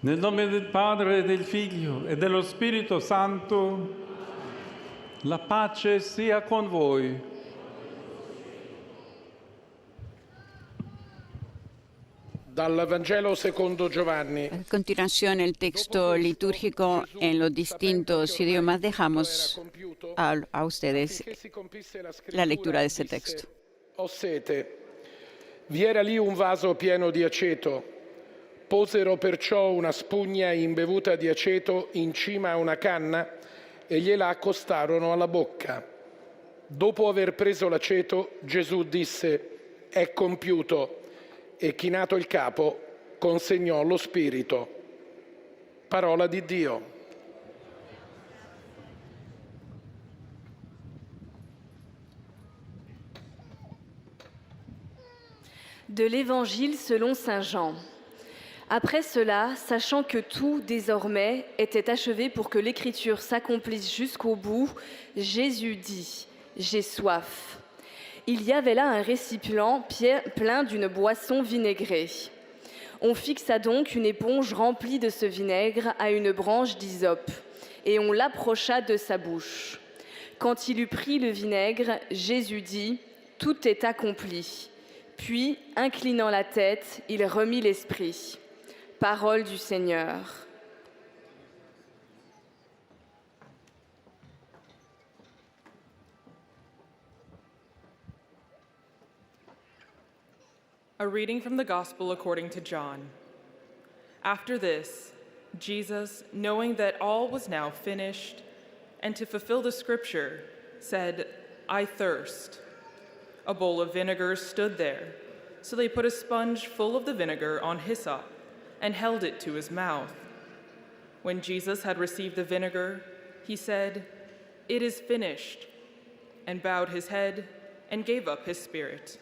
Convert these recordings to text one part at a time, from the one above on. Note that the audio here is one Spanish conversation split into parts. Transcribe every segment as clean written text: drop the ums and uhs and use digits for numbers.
Nel nome del Padre, del Figlio e dello Spirito Santo, la pace sia con voi. Dal Vangelo secondo Giovanni. A continuación, el texto litúrgico en los distintos idiomas. Dejamos a ustedes la lectura de este texto. Ho sete. Vi era lì un vaso pieno di aceto. Posero perciò una spugna imbevuta di aceto in cima a una canna e gliela accostarono alla bocca. Dopo aver preso l'aceto, Gesù disse: «È compiuto», e chinato il capo consegnò lo spirito. Parola di Dio. De l'Évangile selon saint Jean. Après cela, sachant que tout désormais était achevé pour que l'Écriture s'accomplisse jusqu'au bout, Jésus dit: J'ai soif. Il y avait là un récipient plein d'une boisson vinaigrée. On fixa donc une éponge remplie de ce vinaigre à une branche d'hysope, et on l'approcha de sa bouche. Quand il eut pris le vinaigre, Jésus dit: Tout est accompli. Puis, inclinant la tête, il remit l'esprit. Parole du Seigneur. A reading from the Gospel according to John. After this, Jesus, knowing that all was now finished, and to fulfill the scripture, said, I thirst. A bowl of vinegar stood there, so they put a sponge full of the vinegar on hyssop and held it to his mouth. When Jesus had received the vinegar, he said, It is finished, and bowed his head and gave up his spirit.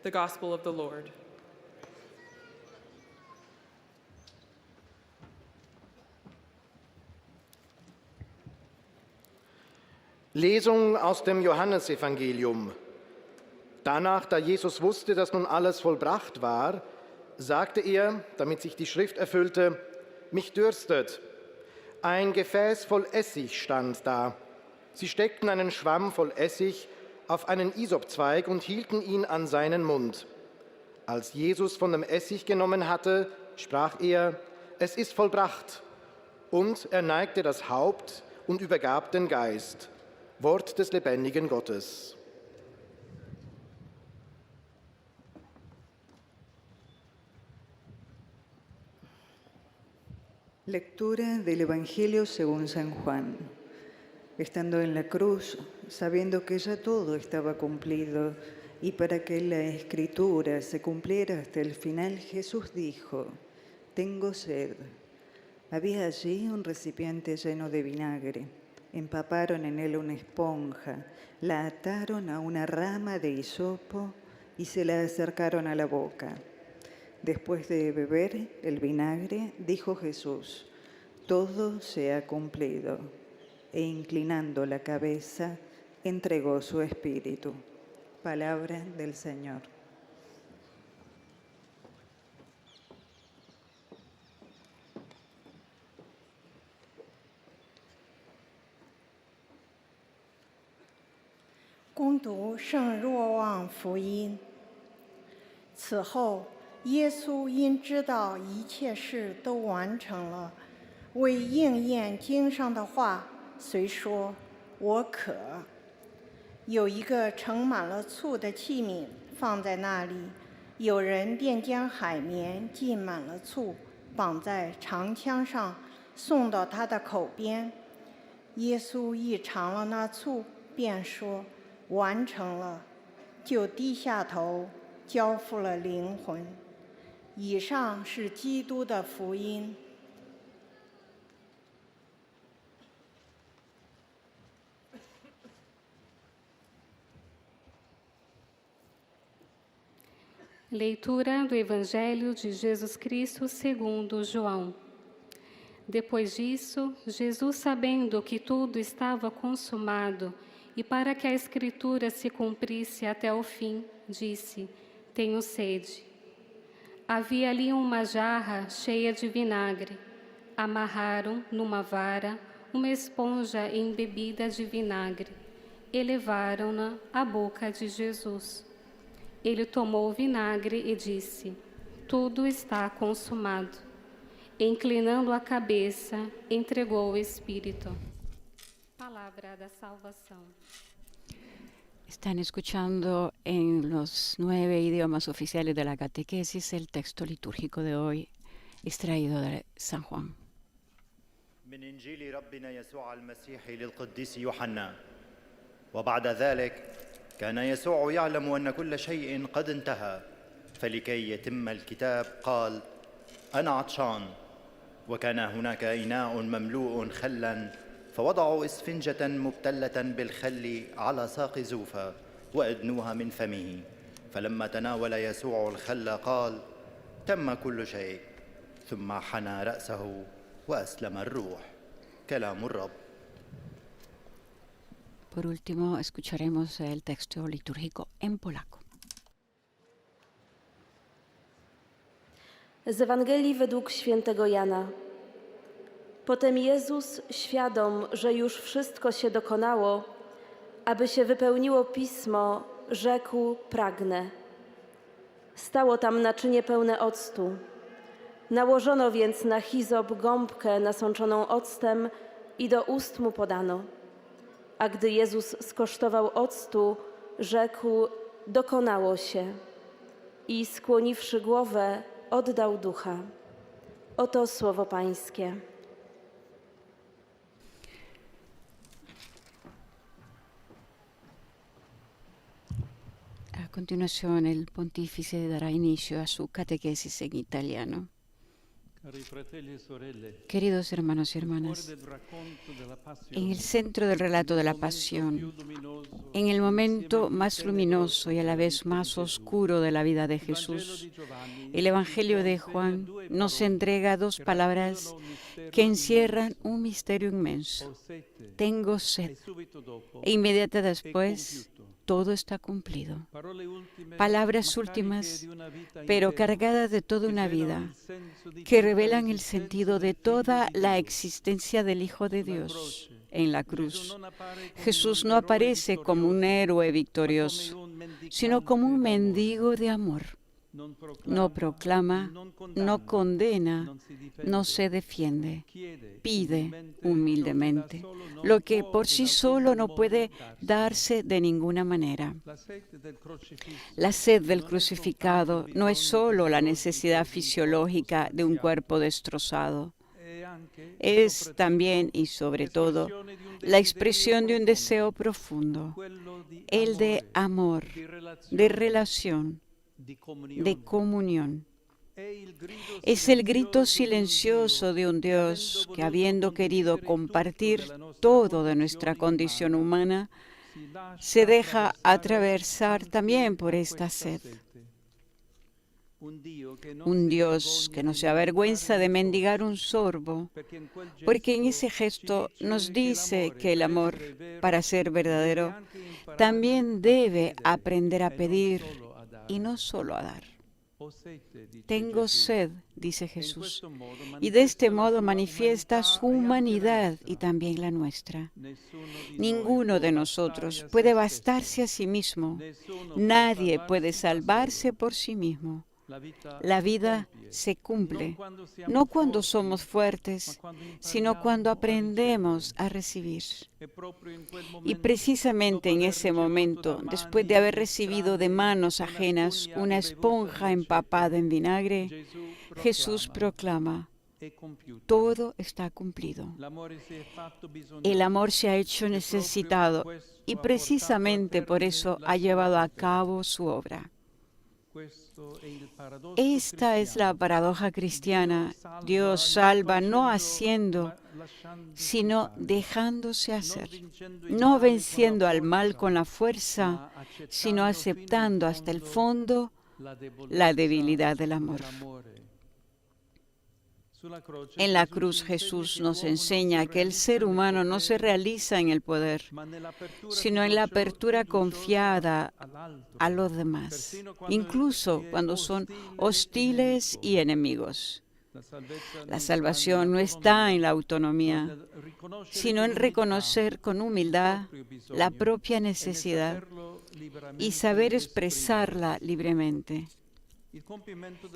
The Gospel of the Lord. Lesung aus dem Johannesevangelium. Danach, da Jesus wusste, dass nun alles vollbracht war, sagte er, damit sich die Schrift erfüllte: Mich dürstet. Ein Gefäß voll Essig stand da. Sie steckten einen Schwamm voll Essig auf einen Isopzweig und hielten ihn an seinen Mund. Als Jesus von dem Essig genommen hatte, sprach er: Es ist vollbracht. Und er neigte das Haupt und übergab den Geist. Wort des lebendigen Gottes. Lectura del Evangelio según San Juan. Estando en la cruz, sabiendo que ya todo estaba cumplido y para que la Escritura se cumpliera hasta el final, Jesús dijo: Tengo sed. Había allí un recipiente lleno de vinagre. Empaparon en él una esponja, la ataron a una rama de hisopo y se la acercaron a la boca. Después de beber el vinagre, dijo Jesús: Todo se ha cumplido. E inclinando la cabeza, entregó su espíritu. Palabra del Señor. «恭读圣若望福音。此后，耶稣因知道一切事都完成了，为应验经上的话，遂说：我渴。有一个盛满了醋的器皿放在那里，有人便将海绵浸满了醋，绑在长枪上，送到他的口边。耶稣一尝了那醋，便说：完成了，就低下头，交付了灵魂。以上是基督的福音。Leitura do Evangelho de Jesus Cristo segundo João. Depois disso, Jesus, sabendo que tudo estava consumado, e para que a Escritura se cumprisse até o fim, disse: Tenho sede. Havia ali uma jarra cheia de vinagre. Amarraram numa vara uma esponja embebida de vinagre e levaram-na à boca de Jesus. Ele tomou o vinagre e disse: tudo está consumado. E, inclinando a cabeça, entregou o Espírito. Palabra da salvación. Están escuchando en los 9 idiomas oficiales de la catequesis el texto litúrgico de hoy, extraído de San Juan. من إنجيل ربنا يسوع المسيح للقديس يوحنا. وبعد ذلك كان يسوع يعلم أن كل شيء قد انتهى، فلكي يتم الكتاب قال: أنا عطشان. وكان هناك إناء مملوء خلا، فوضعوا إسفنجة مبتلة بالخل على ساق زوفا وأدنوها من فمه. فلما تناول يسوع الخل قال: تم كل شيء. ثم حنى رأسه وأسلم الروح. كلام الرب. Por último, escucharemos el texto litúrgico en polaco. Z Ewangelii według świętego Jana. Potem Jezus, świadom, że już wszystko się dokonało, aby się wypełniło Pismo, rzekł: pragnę. Stało tam naczynie pełne octu. Nałożono więc na hizop gąbkę nasączoną octem i do ust mu podano. A gdy Jezus skosztował octu, rzekł: dokonało się. I skłoniwszy głowę, oddał ducha. Oto słowo Pańskie. A continuación, el pontífice dará inicio a su catequesis en italiano. Queridos hermanos y hermanas, en el centro del relato de la pasión, en el momento más luminoso y a la vez más oscuro de la vida de Jesús, el Evangelio de Juan nos entrega dos palabras que encierran un misterio inmenso. Tengo sed. E inmediata después, todo está cumplido. Palabras últimas, pero cargadas de toda una vida, que revelan el sentido de toda la existencia del Hijo de Dios en la cruz. Jesús no aparece como un héroe victorioso, sino como un mendigo de amor. No proclama, no condena, no se defiende, pide humildemente, lo que por sí solo no puede darse de ninguna manera. La sed del crucificado no es solo la necesidad fisiológica de un cuerpo destrozado, es también y sobre todo la expresión de un deseo profundo, el de amor, de relación, de comunión. Es el grito silencioso de un Dios que, habiendo querido compartir todo de nuestra condición humana, se deja atravesar también por esta sed. Un Dios que no se avergüenza de mendigar un sorbo, porque en ese gesto nos dice que el amor, para ser verdadero, también debe aprender a pedir y no solo a dar. Tengo sed, dice Jesús, y de este modo manifiesta su humanidad y también la nuestra. Ninguno de nosotros puede bastarse a sí mismo, nadie puede salvarse por sí mismo. La vida se cumple, no cuando somos fuertes, sino cuando aprendemos a recibir. Y precisamente en ese momento, después de haber recibido de manos ajenas una esponja empapada en vinagre, Jesús proclama: todo está cumplido. El amor se ha hecho necesitado y precisamente por eso ha llevado a cabo su obra. Esta es la paradoja cristiana. Dios salva no haciendo, sino dejándose hacer, no venciendo al mal con la fuerza, sino aceptando hasta el fondo la debilidad del amor. En la cruz Jesús nos enseña que el ser humano no se realiza en el poder, sino en la apertura confiada a los demás, incluso cuando son hostiles y enemigos. La salvación no está en la autonomía, sino en reconocer con humildad la propia necesidad y saber expresarla libremente.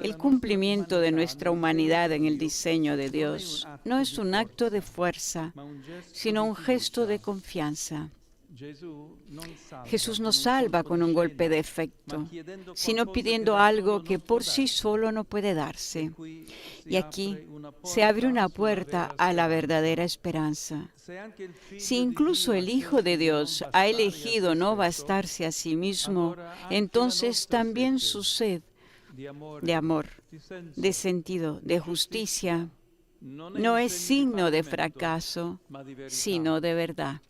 El cumplimiento de nuestra humanidad en el diseño de Dios no es un acto de fuerza, sino un gesto de confianza. Jesús no salva con un golpe de efecto, sino pidiendo algo que por sí solo no puede darse. Y aquí se abre una puerta a la verdadera esperanza. Si incluso el Hijo de Dios ha elegido no bastarse a sí mismo, entonces también su sed de amor, de sentido, de justicia, no es signo de fracaso, sino de verdad.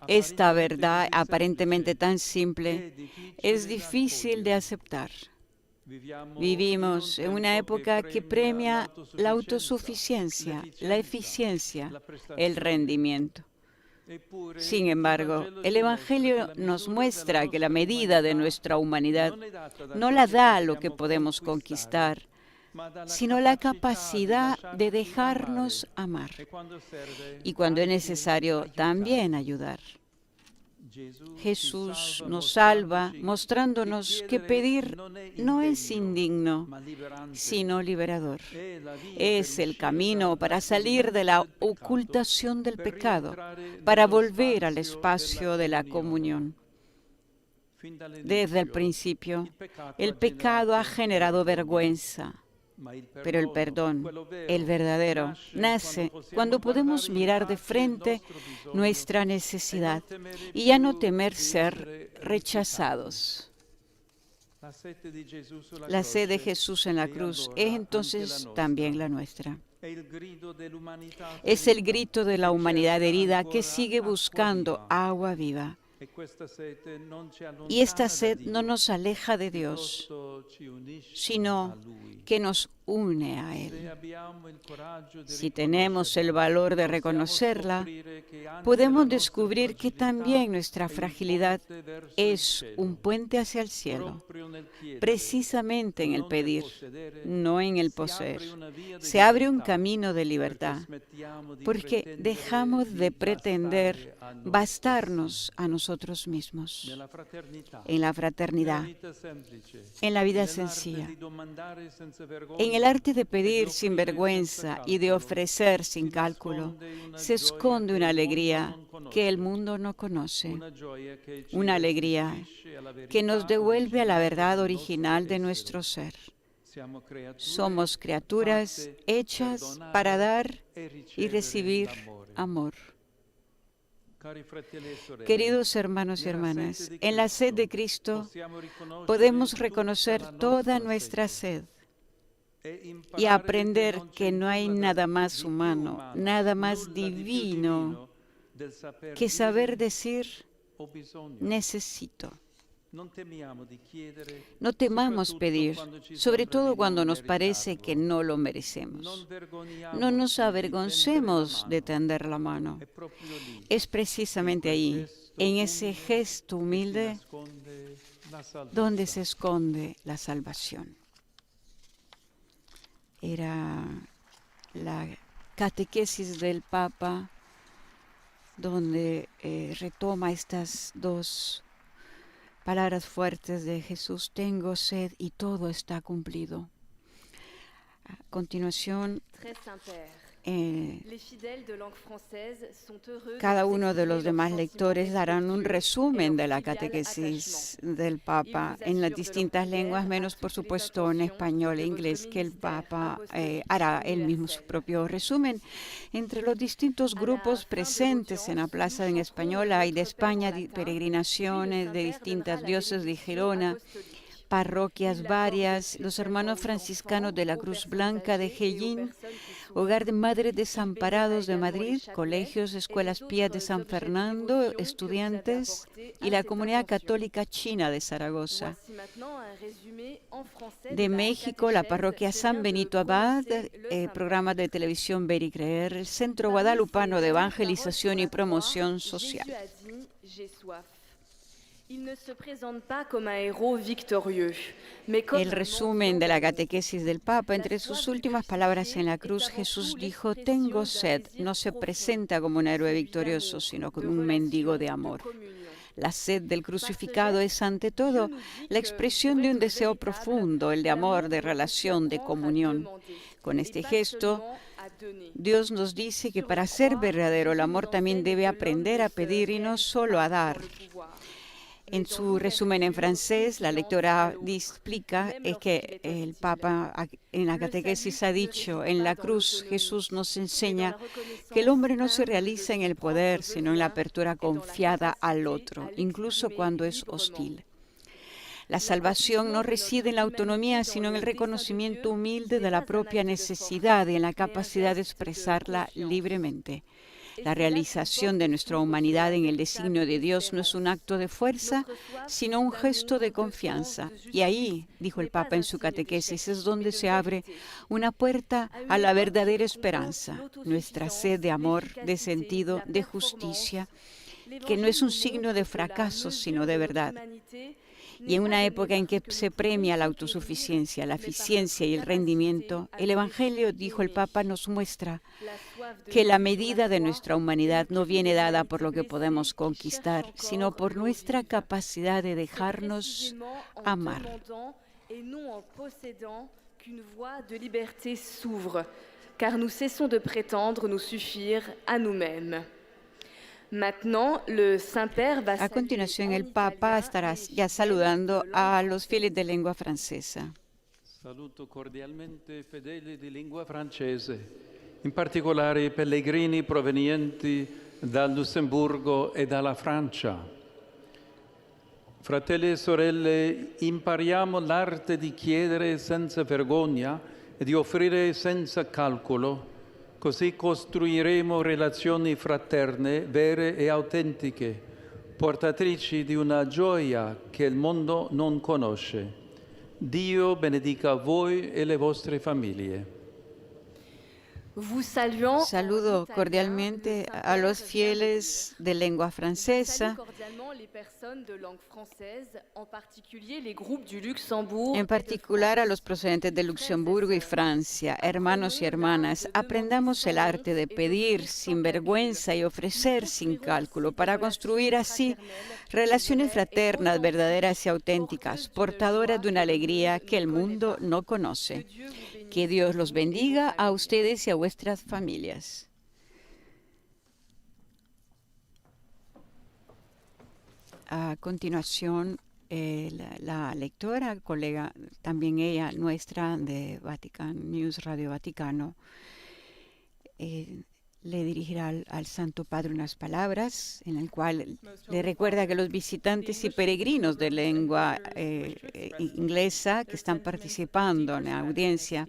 Esta verdad, aparentemente tan simple, es difícil de aceptar. Vivimos en una época que premia la autosuficiencia, la eficiencia, el rendimiento. Sin embargo, el Evangelio nos muestra que la medida de nuestra humanidad no la da lo que podemos conquistar, sino la capacidad de dejarnos amar y, cuando es necesario, también ayudar. Jesús nos salva mostrándonos que pedir no es indigno, sino liberador. Es el camino para salir de la ocultación del pecado, para volver al espacio de la comunión. Desde el principio, el pecado ha generado vergüenza. Pero el perdón, el verdadero, nace cuando podemos mirar de frente nuestra necesidad y ya no temer ser rechazados. La sed de Jesús en la cruz es entonces también la nuestra. Es el grito de la humanidad herida que sigue buscando agua viva. Y esta sed no nos aleja de Dios, sino que nos une a Él. Si tenemos el valor de reconocerla, podemos descubrir que también nuestra fragilidad es un puente hacia el cielo, precisamente en el pedir, no en el poseer. Se abre un camino de libertad, porque dejamos de pretender bastarnos a nosotros mismos, en la fraternidad, en la vida sencilla, en el arte de pedir sin vergüenza y de ofrecer sin cálculo, se esconde una alegría que el mundo no conoce, una alegría que nos devuelve a la verdad original de nuestro ser. Somos criaturas hechas para dar y recibir amor. Queridos hermanos y hermanas, en la sed de Cristo podemos reconocer toda nuestra sed y aprender que no hay nada más humano, nada más divino que saber decir necesito. No temamos pedir, sobre todo cuando nos parece que no lo merecemos. No nos avergoncemos de tender la mano. Es precisamente ahí, en ese gesto humilde, donde se esconde la salvación. Era la catequesis del Papa, donde retoma estas dos palabras fuertes de Jesús: tengo sed y todo está cumplido. A continuación, cada uno de los demás lectores darán un resumen de la catequesis del Papa en las distintas lenguas, menos por supuesto en español e inglés, que el Papa hará él mismo su propio resumen. Entre los distintos grupos presentes en la plaza en español hay de España peregrinaciones de distintas diócesis de Gerona, parroquias varias, los hermanos franciscanos de la Cruz Blanca de Hellín, Hogar de Madres Desamparados de Madrid, colegios, escuelas pías de San Fernando, estudiantes y la comunidad católica china de Zaragoza. De México, la parroquia San Benito Abad, programas de televisión Ver y Creer, el Centro Guadalupano de Evangelización y Promoción Social. El resumen de la catequesis del Papa: entre sus últimas palabras en la cruz, Jesús dijo: «Tengo sed». No se presenta como un héroe victorioso, sino como un mendigo de amor. La sed del crucificado es, ante todo, la expresión de un deseo profundo, el de amor, de relación, de comunión. Con este gesto, Dios nos dice que para ser verdadero el amor también debe aprender a pedir y no solo a dar. En su resumen en francés, la lectora explica que el Papa en la catequesis ha dicho: en la cruz Jesús nos enseña que el hombre no se realiza en el poder, sino en la apertura confiada al otro, incluso cuando es hostil. La salvación no reside en la autonomía, sino en el reconocimiento humilde de la propia necesidad y en la capacidad de expresarla libremente. La realización de nuestra humanidad en el designio de Dios no es un acto de fuerza, sino un gesto de confianza. Y ahí, dijo el Papa en su catequesis, es donde se abre una puerta a la verdadera esperanza, nuestra sed de amor, de sentido, de justicia, que no es un signo de fracaso, sino de verdad. Y en una época en que se premia la autosuficiencia, la eficiencia y el rendimiento, el Evangelio, dijo el Papa, nos muestra que la medida de nuestra humanidad no viene dada por lo que podemos conquistar, sino por nuestra capacidad de dejarnos amar. Car nous cessons de prétendre nous suffire à nous-mêmes. A continuación, el Papa estará ya saludando a los fieles de lengua francesa. Saluto cordialmente fedeli di lingua francese, in particolare i pellegrini provenienti dal Lussemburgo e dalla Francia. Fratelli e sorelle, impariamo l'arte di chiedere senza vergogna e di offrire senza calcolo. Così costruiremo relazioni fraterne, vere e autentiche, portatrici di una gioia che il mondo non conosce. Dio benedica voi e le vostre famiglie. Saludo cordialmente a los fieles de lengua francesa, en particular a los procedentes de Luxemburgo y Francia. Hermanos y hermanas, aprendamos el arte de pedir sin vergüenza y ofrecer sin cálculo, para construir así relaciones fraternas, verdaderas y auténticas, portadoras de una alegría que el mundo no conoce. Que Dios los bendiga a ustedes y a vuestras familias. A continuación, la lectora, colega, también ella, nuestra, de Vatican News, Radio Vaticano, le dirigirá al Santo Padre unas palabras en el cual le recuerda que los visitantes y peregrinos de lengua inglesa que están participando en la audiencia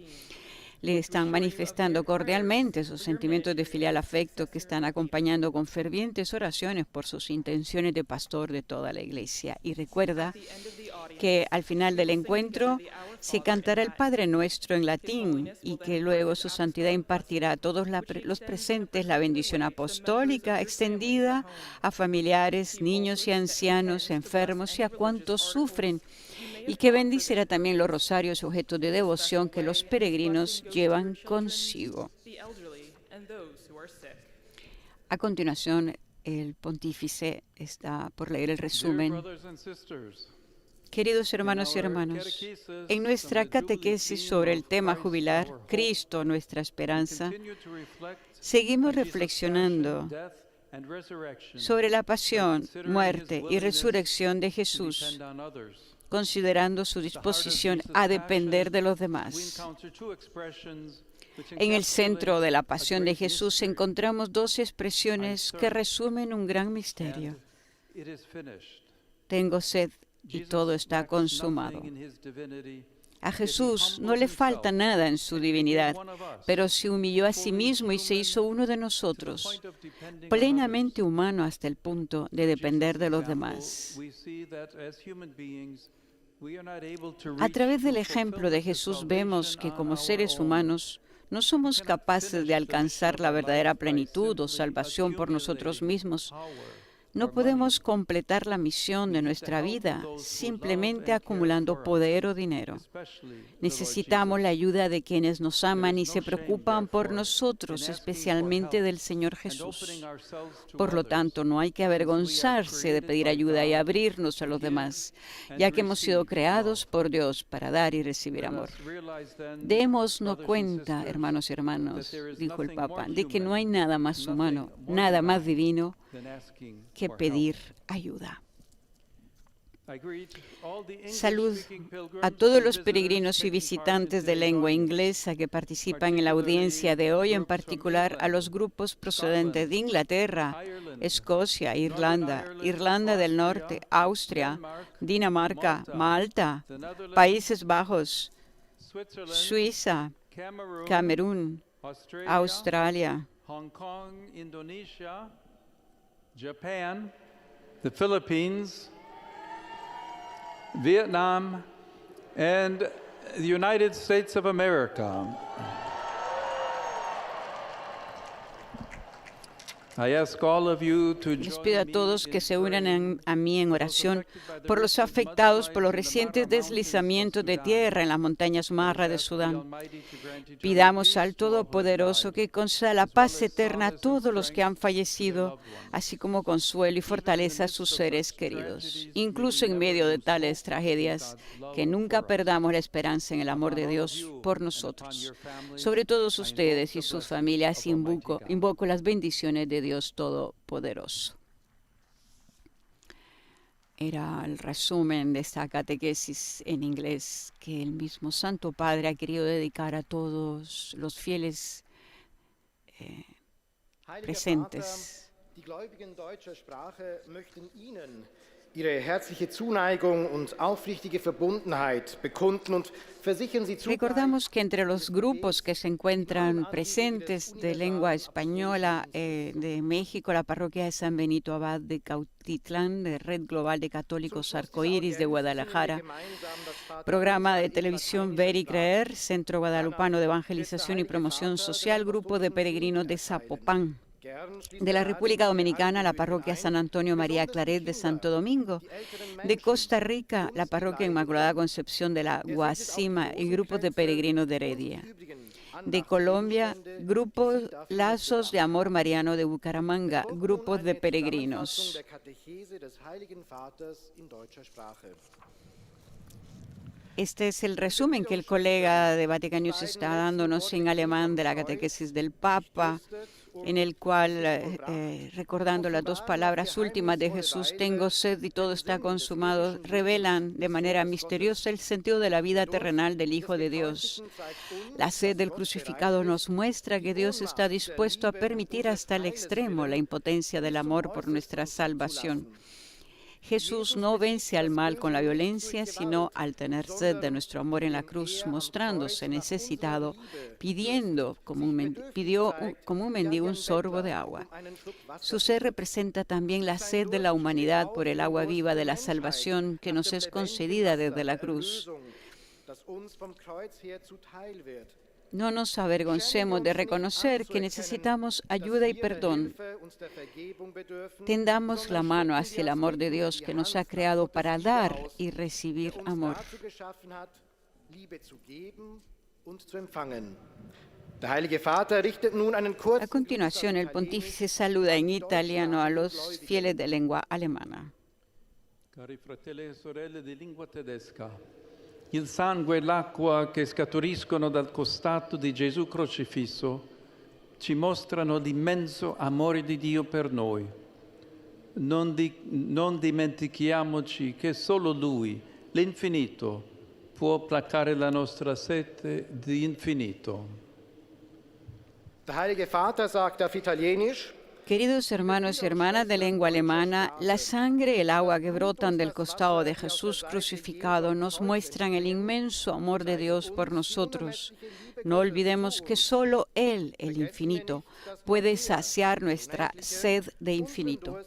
le están manifestando cordialmente sus sentimientos de filial afecto, que están acompañando con fervientes oraciones por sus intenciones de pastor de toda la Iglesia. Y recuerda que al final del encuentro se cantará el Padre Nuestro en latín y que luego su santidad impartirá a todos los presentes la bendición apostólica extendida a familiares, niños y ancianos, enfermos y a cuantos sufren, y que bendicirá también los rosarios objetos de devoción que los peregrinos llevan consigo. A continuación, el pontífice está por leer el resumen. Queridos hermanos y hermanas, en nuestra catequesis sobre el tema jubilar, Cristo, nuestra esperanza, seguimos reflexionando sobre la pasión, muerte y resurrección de Jesús, considerando su disposición a depender de los demás. En el centro de la pasión de Jesús encontramos dos expresiones que resumen un gran misterio. Tengo sed y todo está consumado. A Jesús no le falta nada en su divinidad, pero se humilló a sí mismo y se hizo uno de nosotros, plenamente humano hasta el punto de depender de los demás. A través del ejemplo de Jesús vemos que como seres humanos no somos capaces de alcanzar la verdadera plenitud o salvación por nosotros mismos. No podemos completar la misión de nuestra vida simplemente acumulando poder o dinero. Necesitamos la ayuda de quienes nos aman y se preocupan por nosotros, especialmente del Señor Jesús. Por lo tanto, no hay que avergonzarse de pedir ayuda y abrirnos a los demás, ya que hemos sido creados por Dios para dar y recibir amor. Démonos cuenta, hermanos y hermanas, dijo el Papa, de que no hay nada más humano, nada más divino que pedir ayuda. Salud a todos los peregrinos y visitantes de lengua inglesa que participan en la audiencia de hoy, en particular a los grupos procedentes de Inglaterra, Escocia, Irlanda, Irlanda del Norte, Austria, Dinamarca, Malta, Países Bajos, Suiza, Camerún, Australia, Hong Kong, Indonesia, Japan, the Philippines, Vietnam, and the United States of America. I ask all of you to Les pido a todos que se unan a mí en oración por los afectados por los recientes deslizamientos de tierra en las montañas Marra de Sudán. Pidamos al Todopoderoso que conceda la paz eterna a todos los que han fallecido, así como consuelo y fortaleza a sus seres queridos. Incluso en medio de tales tragedias, que nunca perdamos la esperanza en el amor de Dios por nosotros. Sobre todos ustedes y sus familias invoco las bendiciones de Dios Todopoderoso. Era el resumen de esta catequesis en inglés que el mismo Santo Padre ha querido dedicar a todos los fieles presentes. Die Gläubigen deutscher Sprache möchten Ihnen ihre herzliche Zuneigung und aufrichtige Verbundenheit bekunden und versichern Sie zugleich. Recordamos que entre los grupos que se encuentran presentes de lengua española de México, la parroquia de San Benito Abad de Cautitlán, de Red Global de Católicos Arcoíris de Guadalajara, programa de televisión Ver y Creer, Centro Guadalupano de Evangelización y Promoción Social, grupo de peregrinos de Zapopan. De la República Dominicana, la parroquia San Antonio María Claret de Santo Domingo. De Costa Rica, la parroquia Inmaculada Concepción de la Guasima y grupos de peregrinos de Heredia. De Colombia, grupos Lazos de Amor Mariano de Bucaramanga, grupos de peregrinos. Este es el resumen que el colega de Vatican News está dándonos en alemán de la catequesis del Papa, en el cual, recordando las dos palabras últimas de Jesús, tengo sed y todo está consumado, revelan de manera misteriosa el sentido de la vida terrenal del Hijo de Dios. La sed del crucificado nos muestra que Dios está dispuesto a permitir hasta el extremo la impotencia del amor por nuestra salvación. Jesús no vence al mal con la violencia, sino al tener sed de nuestro amor en la cruz, mostrándose necesitado, pidió como un mendigo un sorbo de agua. Su sed representa también la sed de la humanidad por el agua viva de la salvación que nos es concedida desde la cruz. No nos avergoncemos de reconocer que necesitamos ayuda y perdón. Tendamos la mano hacia el amor de Dios que nos ha creado para dar y recibir amor. A continuación, el pontífice saluda en italiano a los fieles de lengua alemana. Cari fratelli e sorelle di lingua tedesca, il sangue e l'acqua che scaturiscono dal costato di Gesù crocifisso ci mostrano l'immenso amore di Dio per noi. Non dimentichiamoci che solo Lui, l'infinito, può placare la nostra sete di infinito. Der Heilige Vater sagt auf Italienisch: Queridos hermanos y hermanas de lengua alemana, la sangre y el agua que brotan del costado de Jesús crucificado nos muestran el inmenso amor de Dios por nosotros. No olvidemos que solo Él, el infinito, puede saciar nuestra sed de infinito.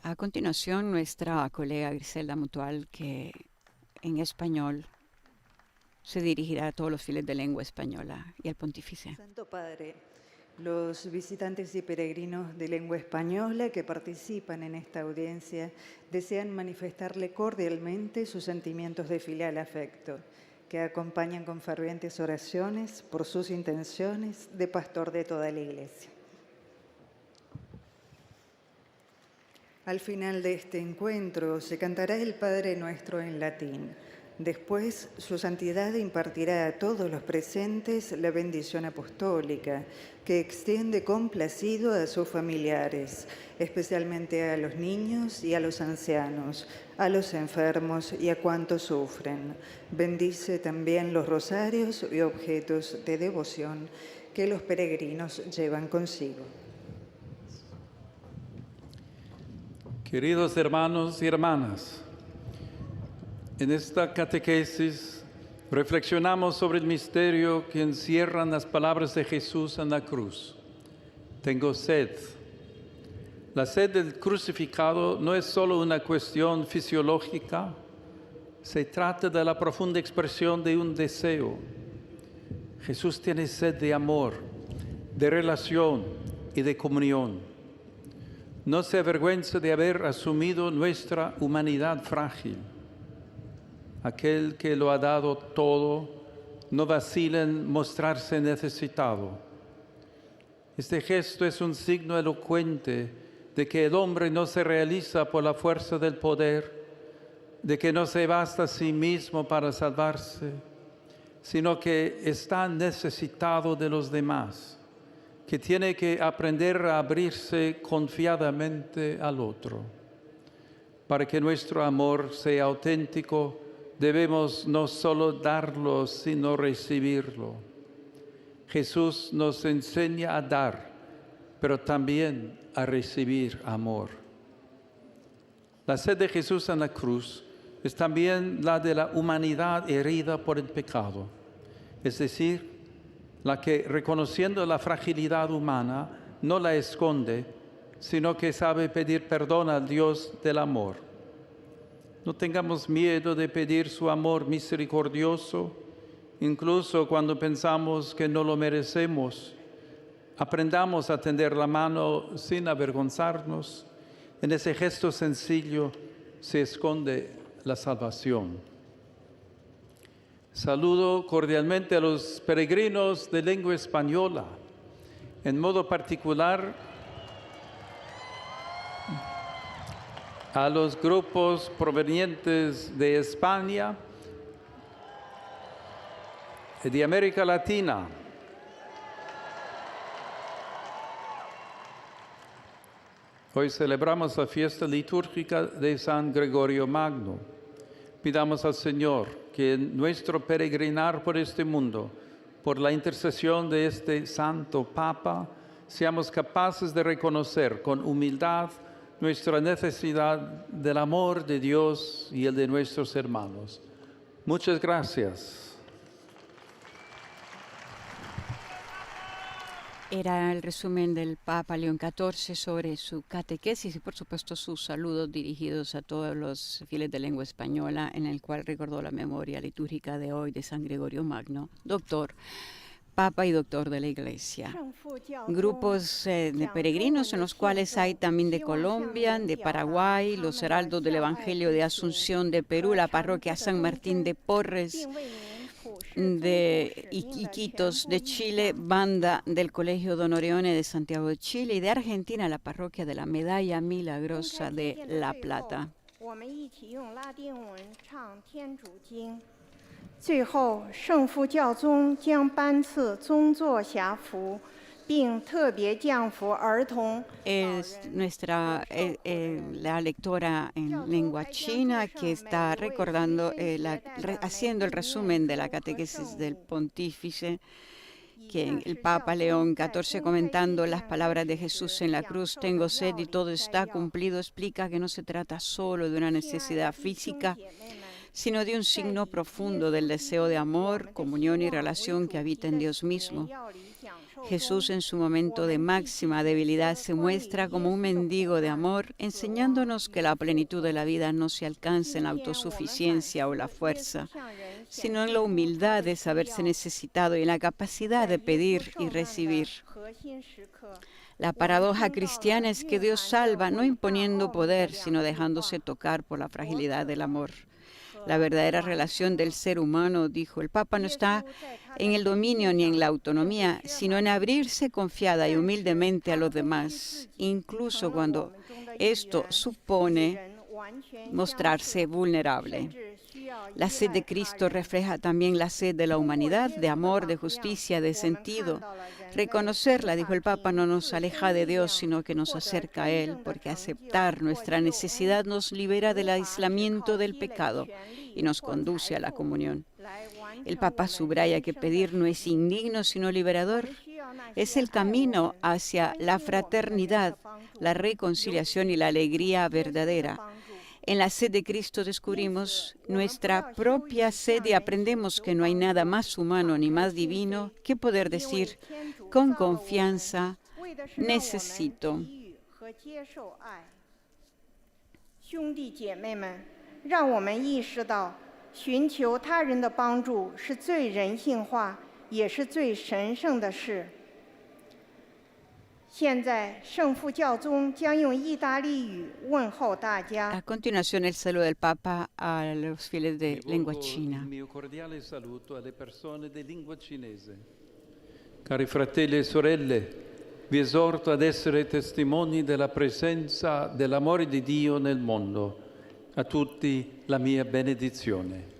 A continuación, nuestra colega Griselda Mutual, que en español se dirigirá a todos los fieles de lengua española y al pontífice. Santo Padre, los visitantes y peregrinos de lengua española que participan en esta audiencia desean manifestarle cordialmente sus sentimientos de filial afecto, que acompañan con fervientes oraciones por sus intenciones de pastor de toda la Iglesia. Al final de este encuentro se cantará el Padre Nuestro en latín. Después, su santidad impartirá a todos los presentes la bendición apostólica, que extiende complacido a sus familiares, especialmente a los niños y a los ancianos, a los enfermos y a cuantos sufren. Bendice también los rosarios y objetos de devoción que los peregrinos llevan consigo. Queridos hermanos y hermanas, en esta catequesis reflexionamos sobre el misterio que encierran las palabras de Jesús en la cruz. Tengo sed. La sed del crucificado no es solo una cuestión fisiológica, se trata de la profunda expresión de un deseo. Jesús tiene sed de amor, de relación y de comunión. No se avergüenza de haber asumido nuestra humanidad frágil. Aquel que lo ha dado todo, no vacila en mostrarse necesitado. Este gesto es un signo elocuente de que el hombre no se realiza por la fuerza del poder, de que no se basta a sí mismo para salvarse, sino que está necesitado de los demás, que tiene que aprender a abrirse confiadamente al otro. Para que nuestro amor sea auténtico, debemos no solo darlo, sino recibirlo. Jesús nos enseña a dar, pero también a recibir amor. La sed de Jesús en la cruz es también la de la humanidad herida por el pecado, es decir, la que, reconociendo la fragilidad humana, no la esconde, sino que sabe pedir perdón al Dios del amor. No tengamos miedo de pedir su amor misericordioso, incluso cuando pensamos que no lo merecemos. Aprendamos a tender la mano sin avergonzarnos. En ese gesto sencillo se esconde la salvación. Saludo cordialmente a los peregrinos de lengua española, en modo particular a los grupos provenientes de España y de América Latina. Hoy celebramos la fiesta litúrgica de San Gregorio Magno. Pidamos al Señor que en nuestro peregrinar por este mundo, por la intercesión de este Santo Papa, seamos capaces de reconocer con humildad nuestra necesidad del amor de Dios y el de nuestros hermanos. Muchas gracias. Era el resumen del Papa León XIV sobre su catequesis y, por supuesto, sus saludos dirigidos a todos los fieles de lengua española, en el cual recordó la memoria litúrgica de hoy de San Gregorio Magno, doctor, Papa y doctor de la Iglesia. Grupos de peregrinos en los cuales hay también de Colombia, de Paraguay, los heraldos del Evangelio de Asunción de Perú, la parroquia San Martín de Porres, de Iquitos de Chile, banda del Colegio Don Orione de Santiago de Chile, y de Argentina la parroquia de la Medalla Milagrosa de La Plata. 最后，圣父教宗将颁赐宗座辖服，并特别降服儿童。Es la lectora en lengua china que está recordando, haciendo el resumen de la catequesis del pontífice que el Papa León XIV, comentando las palabras de Jesús en la cruz, tengo sed y todo está cumplido, explica que no se trata solo de una necesidad física, sino de un signo profundo del deseo de amor, comunión y relación que habita en Dios mismo. Jesús, en su momento de máxima debilidad, se muestra como un mendigo de amor, enseñándonos que la plenitud de la vida no se alcanza en la autosuficiencia o la fuerza, sino en la humildad de saberse necesitado y en la capacidad de pedir y recibir. La paradoja cristiana es que Dios salva no imponiendo poder, sino dejándose tocar por la fragilidad del amor. La verdadera relación del ser humano, dijo el Papa, no está en el dominio ni en la autonomía, sino en abrirse confiada y humildemente a los demás, incluso cuando esto supone mostrarse vulnerable. La sed de Cristo refleja también la sed de la humanidad, de amor, de justicia, de sentido. Reconocerla, dijo el Papa, no nos aleja de Dios, sino que nos acerca a Él, porque aceptar nuestra necesidad nos libera del aislamiento del pecado y nos conduce a la comunión. El Papa subraya que pedir no es indigno, sino liberador. Es el camino hacia la fraternidad, la reconciliación y la alegría verdadera. En la sed de Cristo descubrimos nuestra propia sed y aprendemos que no hay nada más humano ni más divino que poder decir con confianza, necesito. A continuación, el saludo del Papa a los fieles de lengua china. Il mio cordiale saluto alle persone di lingua cinese. Cari fratelli e sorelle, vi esorto ad essere testimoni della presenza dell'amore di Dio nel mondo. A tutti la mia benedizione.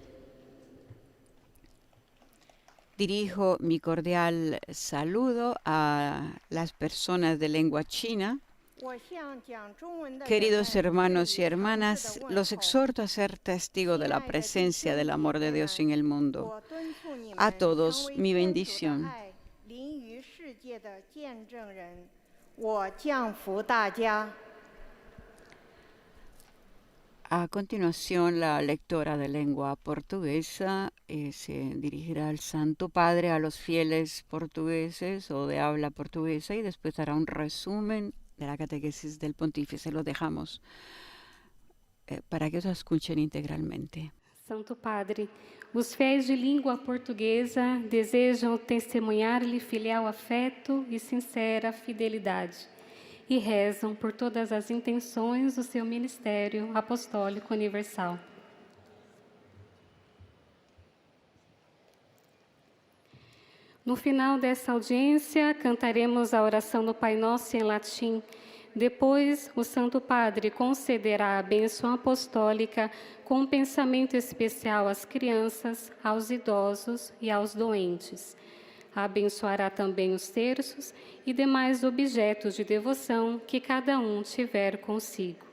Dirijo mi cordial saludo a las personas de lengua china. Queridos hermanos y hermanas, los exhorto a ser testigos de la presencia del amor de Dios en el mundo. A todos, mi bendición. A continuación, la lectora de lengua portuguesa se dirigirá al Santo Padre, a los fieles portugueses o de habla portuguesa, y después dará un resumen de la catequesis del pontífice. Lo dejamos para que os escuchen integralmente. Santo Padre, os fiéis de língua portuguesa desejam testemunhar-lhe filial afeto e sincera fidelidade, e rezam por todas as intenções do seu ministério apostólico universal. No final dessa audiência, cantaremos a oração do Pai Nosso em latim. Depois, o Santo Padre concederá a bênção apostólica com um pensamento especial às crianças, aos idosos e aos doentes. Abençoará também os terços e demais objetos de devoção que cada um tiver consigo.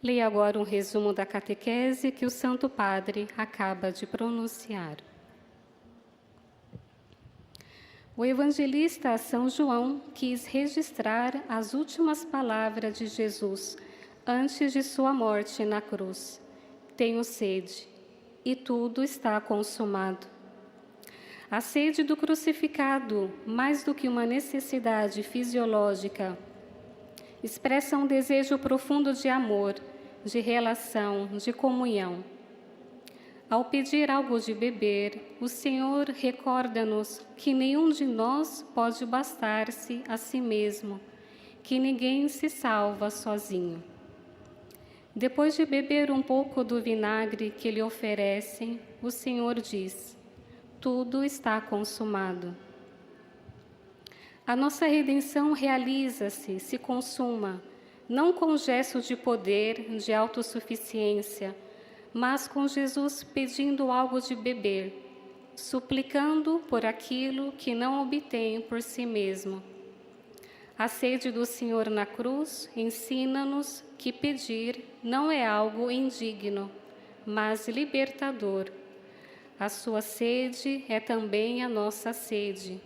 Leia agora um resumo da catequese que o Santo Padre acaba de pronunciar. O evangelista São João quis registrar as últimas palavras de Jesus antes de sua morte na cruz. Tenho sede, e tudo está consumado. A sede do crucificado, mais do que uma necessidade fisiológica, expressa um desejo profundo de amor, de relação, de comunhão. Ao pedir algo de beber, o Senhor recorda-nos que nenhum de nós pode bastar-se a si mesmo, que ninguém se salva sozinho. Depois de beber um pouco do vinagre que lhe oferecem, o Senhor diz: tudo está consumado. A nossa redenção realiza-se, se consuma, não com gestos de poder, de autossuficiência, mas com Jesus pedindo algo de beber, suplicando por aquilo que não obtém por si mesmo. A sede do Senhor na cruz ensina-nos que pedir não é algo indigno, mas libertador. A sua sede é também a nossa sede.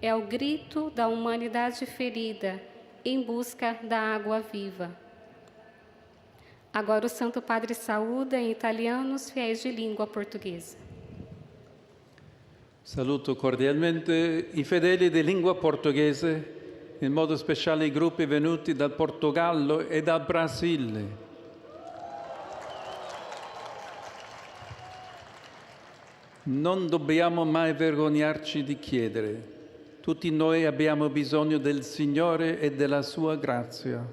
É o grito da humanidade ferida em busca da água viva. Agora o Santo Padre saúda em italiano os fiéis de língua portuguesa. Saluto cordialmente i fedeli di lingua portoghese, in modo speciale i gruppi venuti dal Portogallo e dal Brasile. Non dobbiamo mai vergognarci di chiedere. Tutti noi abbiamo bisogno del Signore e della sua grazia.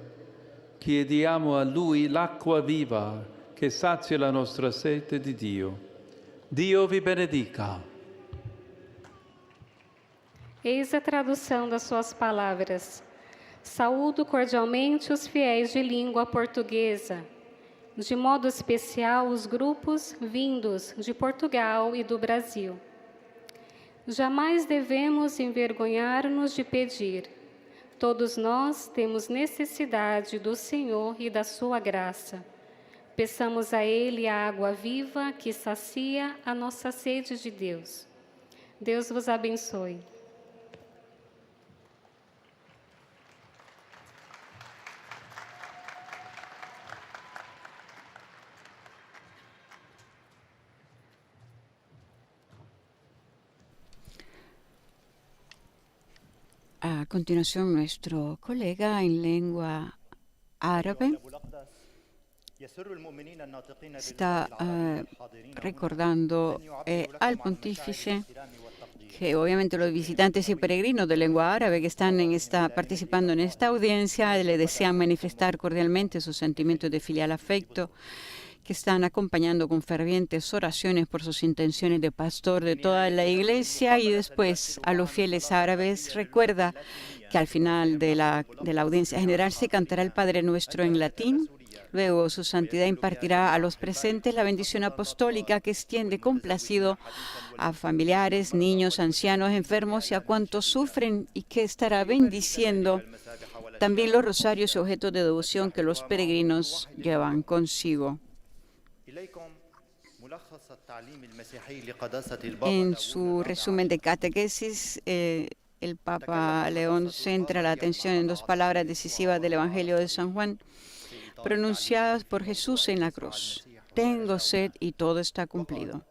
Chiediamo a Lui l'acqua viva che sazia la nostra sete di Dio. Dio vi benedica. Eis a tradução das suas palavras. Saúdo cordialmente os fiéis de língua portuguesa, de modo especial os grupos vindos de Portugal e do Brasil. Jamais devemos envergonhar-nos de pedir. Todos nós temos necessidade do Senhor e da sua graça. Peçamos a Ele a água viva que sacia a nossa sede de Deus. Deus vos abençoe. A continuación, nuestro colega en lengua árabe está recordando al pontífice que obviamente los visitantes y peregrinos de lengua árabe que están participando en esta audiencia le desean manifestar cordialmente sus sentimientos de filial afecto, que están acompañando con fervientes oraciones por sus intenciones de pastor de toda la Iglesia, y después a los fieles árabes recuerda que al final de la audiencia general se cantará el Padre Nuestro en latín. Luego su santidad impartirá a los presentes la bendición apostólica que extiende complacido a familiares, niños, ancianos, enfermos y a cuantos sufren, y que estará bendiciendo también los rosarios y objetos de devoción que los peregrinos llevan consigo. En su resumen de catequesis, el Papa León centra la atención en dos palabras decisivas del Evangelio de San Juan, pronunciadas por Jesús en la cruz: tengo sed y todo está cumplido.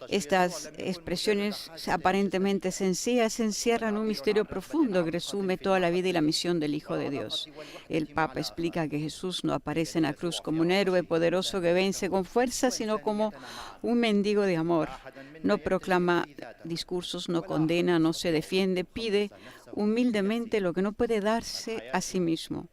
Estas expresiones aparentemente sencillas encierran un misterio profundo que resume toda la vida y la misión del Hijo de Dios. El Papa explica que Jesús no aparece en la cruz como un héroe poderoso que vence con fuerza, sino como un mendigo de amor. No proclama discursos, no condena, no se defiende, pide humildemente lo que no puede darse a sí mismo.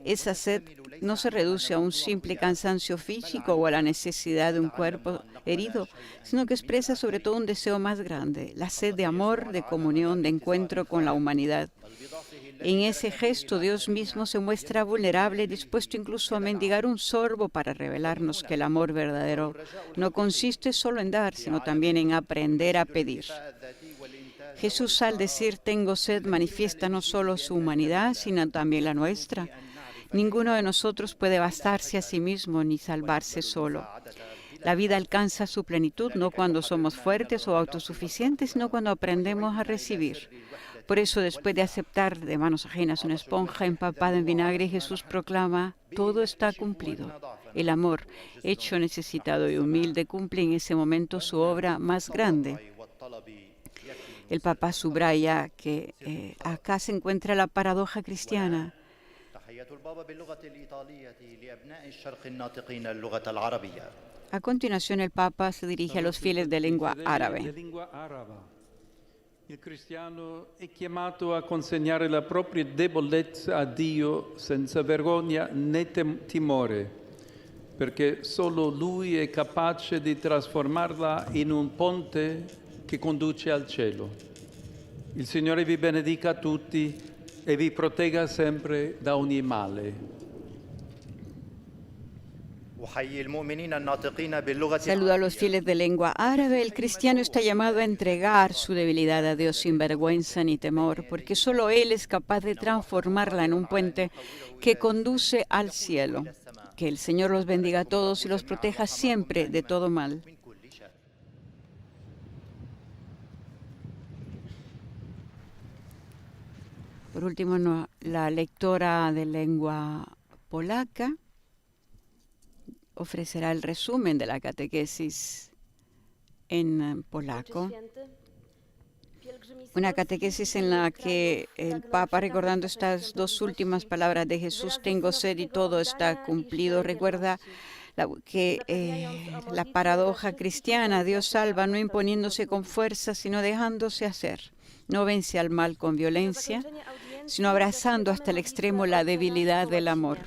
Esa sed no se reduce a un simple cansancio físico o a la necesidad de un cuerpo herido, sino que expresa sobre todo un deseo más grande, la sed de amor, de comunión, de encuentro con la humanidad. En ese gesto Dios mismo se muestra vulnerable, dispuesto incluso a mendigar un sorbo para revelarnos que el amor verdadero no consiste solo en dar, sino también en aprender a pedir. Jesús, al decir tengo sed, manifiesta no solo su humanidad, sino también la nuestra. Ninguno de nosotros puede bastarse a sí mismo ni salvarse solo. La vida alcanza su plenitud no cuando somos fuertes o autosuficientes, sino cuando aprendemos a recibir. Por eso, después de aceptar de manos ajenas una esponja empapada en vinagre, Jesús proclama: todo está cumplido. El amor, hecho necesitado y humilde, cumple en ese momento su obra más grande. El Papa subraya que acá se encuentra la paradoja cristiana. A continuación, el Papa se dirige a los fieles de lengua árabe. Il cristiano è chiamato a consegnare la propria debolezza a Dio senza vergogna né timore, perché solo Lui è capace di trasformarla in un ponte che conduce al cielo. Il Signore vi benedica a tutti e vi protegga sempre da ogni male. Saluda a los fieles de lengua árabe. El cristiano está llamado a entregar su debilidad a Dios sin vergüenza ni temor, porque solo Él es capaz de transformarla en un puente que conduce al cielo. Que el Señor los bendiga a todos y los proteja siempre de todo mal. Por último, la lectora de lengua polaca ofrecerá el resumen de la catequesis en polaco. Una catequesis en la que el Papa, recordando estas dos últimas palabras de Jesús, tengo sed y todo está cumplido, recuerda la paradoja cristiana: Dios salva no imponiéndose con fuerza, sino dejándose hacer. No vence al mal con violencia, sino abrazando hasta el extremo la debilidad del amor.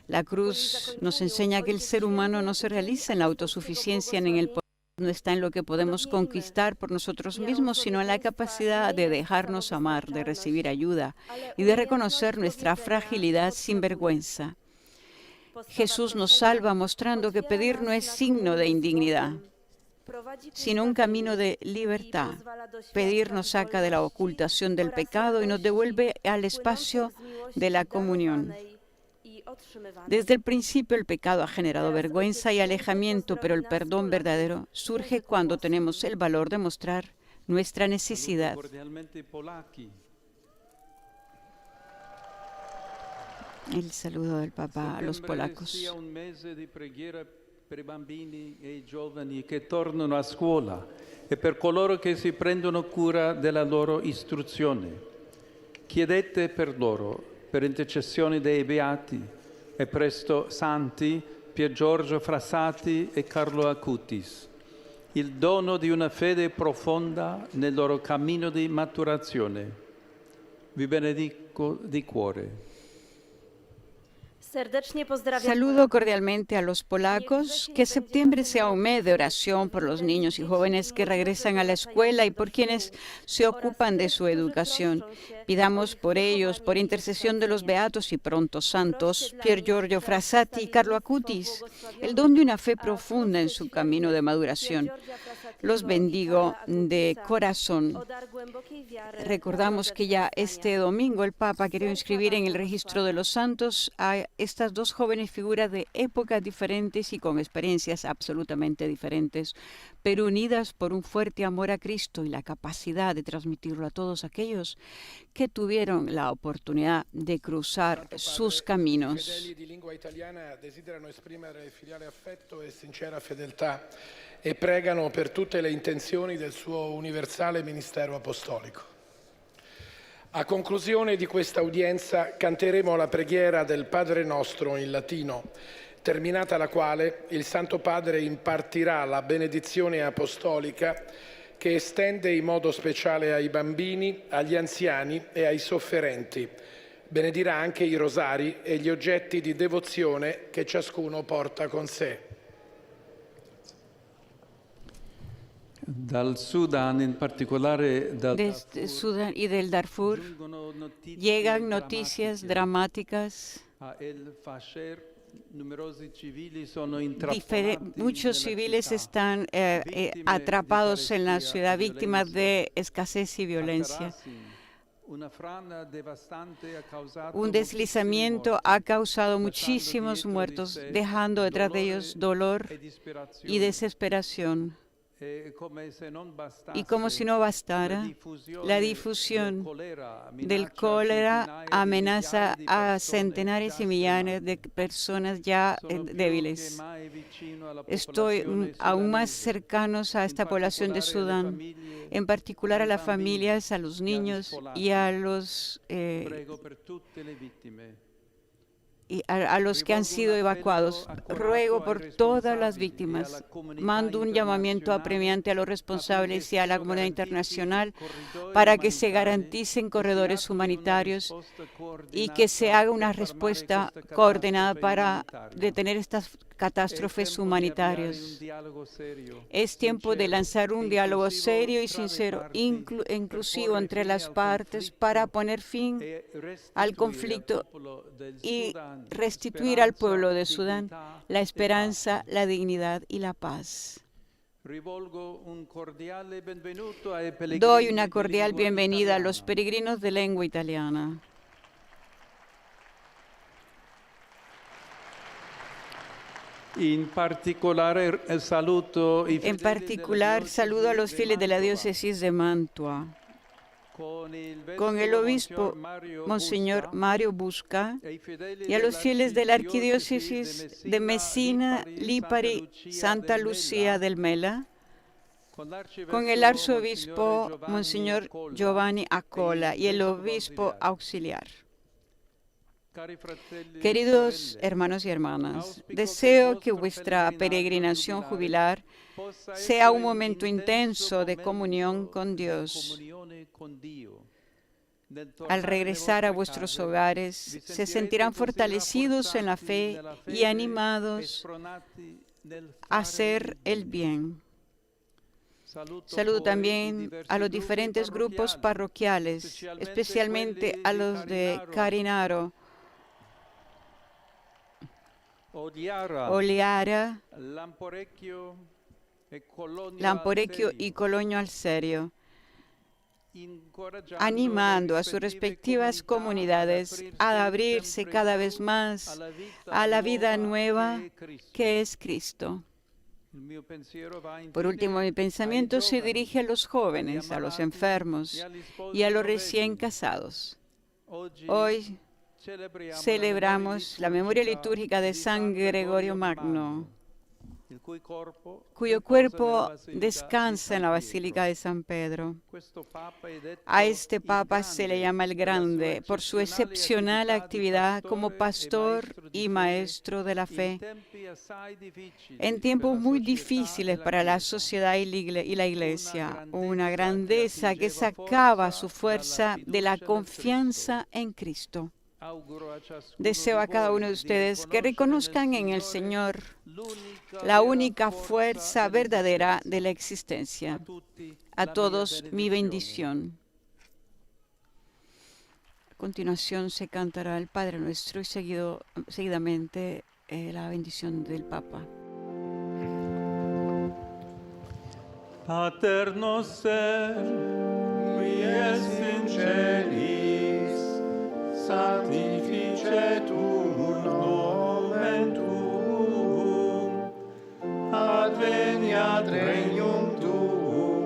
La cruz nos enseña que el ser humano no se realiza en la autosuficiencia ni en el poder, no está en lo que podemos conquistar por nosotros mismos, sino en la capacidad de dejarnos amar, de recibir ayuda y de reconocer nuestra fragilidad sin vergüenza. Jesús nos salva mostrando que pedir no es signo de indignidad, sino un camino de libertad. Pedir nos saca de la ocultación del pecado y nos devuelve al espacio de la comunión. Desde el principio el pecado ha generado vergüenza y alejamiento, pero el perdón verdadero surge cuando tenemos el valor de mostrar nuestra necesidad. El saludo del Papa a los polacos. Per i bambini e i giovani che tornano a scuola e per coloro che si prendono cura della loro istruzione. Chiedete per loro, per intercessione dei beati e presto santi Pier Giorgio Frassati e Carlo Acutis, il dono di una fede profonda nel loro cammino di maturazione. Vi benedico di cuore. Saludo cordialmente a los polacos. Que septiembre sea un mes de oración por los niños y jóvenes que regresan a la escuela y por quienes se ocupan de su educación. Pidamos por ellos, por intercesión de los beatos y pronto santos, Pier Giorgio Frassati y Carlo Acutis, el don de una fe profunda en su camino de maduración. Los bendigo de corazón. Recordamos que ya este domingo el Papa quería inscribir en el registro de los santos a estas dos jóvenes figuras de épocas diferentes y con experiencias absolutamente diferentes, pero unidas por un fuerte amor a Cristo y la capacidad de transmitirlo a todos aquellos que tuvieron la oportunidad de cruzar sus caminos. Fedeli di lingua italiana desiderano esprimere filiale affetto e sincera fedeltà e pregano per tutte le intenzioni del suo universale ministero apostolico. A conclusione di questa udienza canteremo la preghiera del Padre Nostro in latino, terminata la quale il Santo Padre impartirà la benedizione apostolica che estende in modo speciale ai bambini, agli anziani e ai sofferenti. Benedirà anche i rosari e gli oggetti di devozione che ciascuno porta con sé. Dal Sudan, in particolare Desde Sudán y del Darfur llegan noticias dramáticas. Muchos civiles están atrapados en la ciudad, víctimas de escasez y violencia. Un deslizamiento ha causado muchísimos muertos, dejando detrás de ellos dolor y desesperación. Y como si no bastara, la difusión del cólera amenaza a centenares y millares de personas ya débiles. Estoy aún más cercanos a esta población de Sudán, en particular a las familias, a los niños y a los que han sido evacuados. Ruego por todas las víctimas. Mando un llamamiento apremiante a los responsables y a la comunidad internacional para que se garanticen corredores humanitarios y que se haga una respuesta coordinada para detener estas catástrofes humanitarias. Es tiempo de lanzar un diálogo serio y sincero, inclusivo entre las partes, para poner fin al conflicto y restituir al pueblo de Sudán la esperanza, la dignidad y la paz. Doy una cordial bienvenida a los peregrinos de lengua italiana. En particular, saludo a los fieles de la diócesis de Mantua. con el obispo Monseñor Mario Busca y a los fieles de la Arquidiócesis de Messina, Lipari, Santa Lucía del Mela, con el arzobispo Monseñor Giovanni Acola y el obispo auxiliar. Queridos hermanos y hermanas, deseo que vuestra peregrinación jubilar sea un momento intenso de comunión con Dios. Al regresar a vuestros hogares, se sentirán fortalecidos en la fe y animados a hacer el bien. Saludo también a los diferentes grupos parroquiales, especialmente a los de Carinaro, Oliara, Lamporecchio y Cologno al Serio, animando a sus respectivas comunidades a abrirse cada vez más a la vida nueva que es Cristo. Por último, mi pensamiento se dirige a los jóvenes, a los enfermos y a los recién casados. Hoy celebramos la memoria litúrgica de San Gregorio Magno, cuyo cuerpo descansa en la Basílica de San Pedro. A este Papa se le llama el Grande por su excepcional actividad como pastor y maestro de la fe en tiempos muy difíciles para la sociedad y la Iglesia, una grandeza que sacaba su fuerza de la confianza en Cristo. Deseo a cada uno de ustedes que reconozcan en el Señor la única fuerza verdadera de la existencia. A todos mi bendición. A continuación se cantará el Padre Nuestro y seguidamente la bendición del Papa. Pater noster, qui es in celis, sanctificetur nomen tuum, adveniat regnum tuum,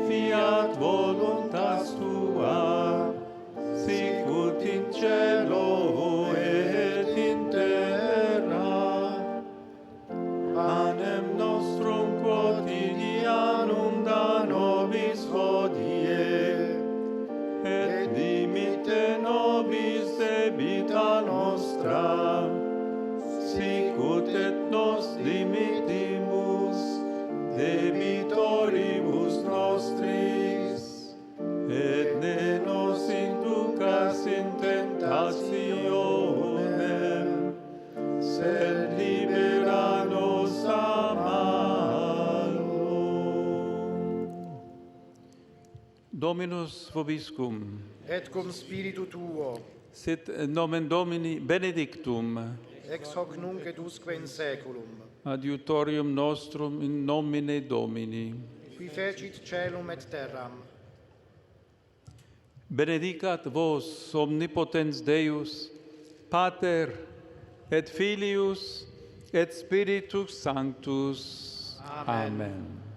fiat voluntas tua, sicut in cielo et in terra. Panem nostrum quotidianum da nobis hodie, et dimitte nobis debita nostra, sicut et nos dimittimus debitoribus nostris, et ne nos inducas in tentationem, sed libera nos a malo. Dominus vobiscum. Et cum spiritu tuo, Sit nomen Domini benedictum. ex hoc nunc et usque in saeculum, Adiutorium nostrum in nomine Domini. qui fecit caelum et terram. Benedicat vos omnipotens Deus, Pater et Filius et Spiritus Sanctus. Amen.